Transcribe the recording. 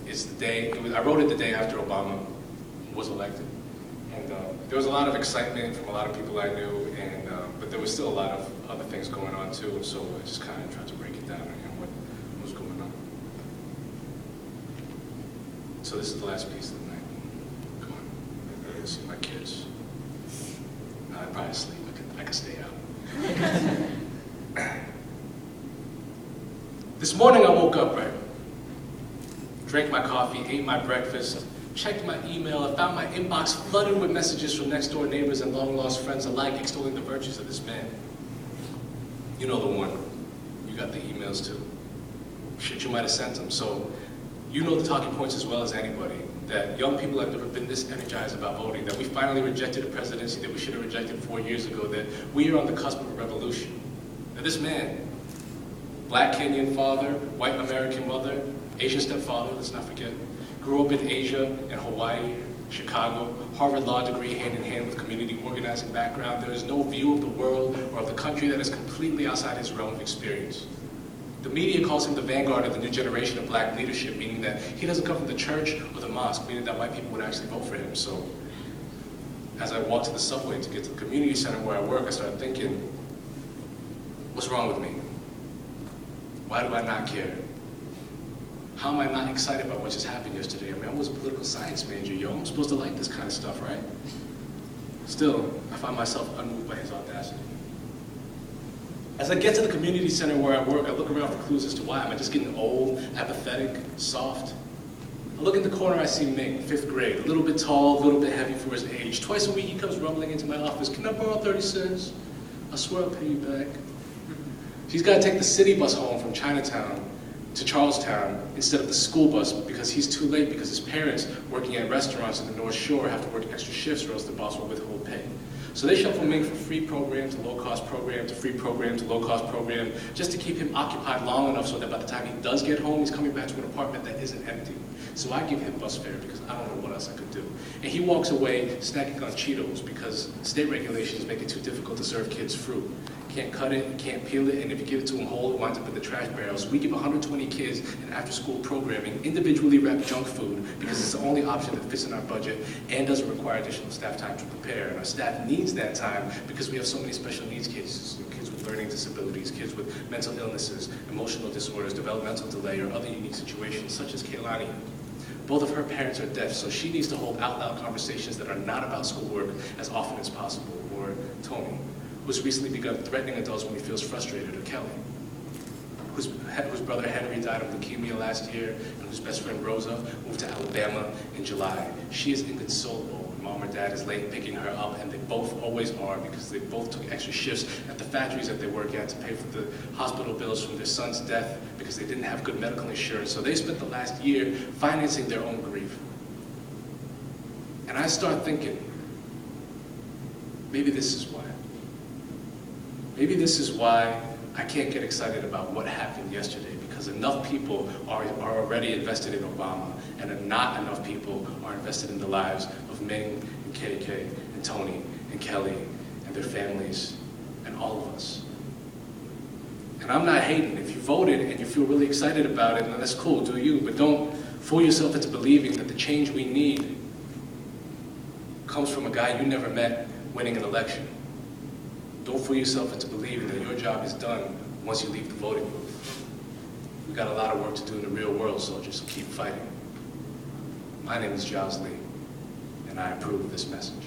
it's the day, I wrote it the day after Obama was elected. And there was a lot of excitement from a lot of people I knew, and but there was still a lot of other things going on too, so I just kind of tried to break it down and what was going on. So this is the last piece of the night. Come on, I can see my kids. I'd probably sleep, I could stay out. This morning I woke up, right? Drank my coffee, ate my breakfast, checked my email, I found my inbox flooded with messages from next door neighbors and long-lost friends alike extolling the virtues of this man. You know the one. You got the emails too. Shit, you might have sent them. So you know the talking points as well as anybody, that young people have never been this energized about voting, that we finally rejected a presidency that we should have rejected 4 years ago, that we are on the cusp of a revolution. That this man, Black Kenyan father, white American mother, Asian stepfather, let's not forget, grew up in Asia and Hawaii, Chicago, Harvard Law degree hand in hand with community organizing background. There is no view of the world or of the country that is completely outside his realm of experience. The media calls him the vanguard of the new generation of Black leadership, meaning that he doesn't come from the church or the mosque, meaning that white people would actually vote for him. So as I walked to the subway to get to the community center where I work, I started thinking, what's wrong with me? Why do I not care? How am I not excited about what just happened yesterday? I mean, I was a political science major, yo. I'm supposed to like this kind of stuff, right? Still, I find myself unmoved by his audacity. As I get to the community center where I work, I look around for clues as to why. Am I just getting old, apathetic, soft? I look in the corner, I see Ming, 5th grade, a little bit tall, a little bit heavy for his age. Twice a week he comes rumbling into my office. Can I borrow 30 cents? I swear I'll pay you back. He's got to take the city bus home from Chinatown to Charlestown instead of the school bus because he's too late because his parents working at restaurants in the North Shore have to work extra shifts or else the boss will withhold pay. So they shuffle Ming from free program to low-cost program to free program to low-cost program just to keep him occupied long enough so that by the time he does get home, he's coming back to an apartment that isn't empty. So I give him bus fare because I don't know what else I could do. And he walks away snacking on Cheetos because state regulations make it too difficult to serve kids fruit. Can't cut it, can't peel it, and if you give it to them whole, it winds up in the trash barrels. We give 120 kids in after-school programming, individually wrapped junk food, because it's the only option that fits in our budget and doesn't require additional staff time to prepare. And our staff needs that time because we have so many special needs kids, kids with learning disabilities, kids with mental illnesses, emotional disorders, developmental delay, or other unique situations, such as Kaylani. Both of her parents are deaf, so she needs to hold out-loud conversations that are not about schoolwork as often as possible. Or Tony, who's recently begun threatening adults when he feels frustrated, or Kelly, whose brother Henry died of leukemia last year, and whose best friend Rosa moved to Alabama in July. She is inconsolable when mom or dad is late picking her up, and they both always are because they both took extra shifts at the factories that they work at to pay for the hospital bills from their son's death because they didn't have good medical insurance. So they spent the last year financing their own grief. And I start thinking, maybe this is why. Maybe this is why I can't get excited about what happened yesterday, because enough people are already invested in Obama, and not enough people are invested in the lives of Ming and KK and Tony and Kelly and their families and all of us. And I'm not hating. If you voted and you feel really excited about it, then that's cool, do you, but don't fool yourself into believing that the change we need comes from a guy you never met winning an election. Don't fool yourself into believing that your job is done once you leave the voting booth. We've got a lot of work to do in the real world, soldiers, so keep fighting. My name is Giles, and I approve of this message.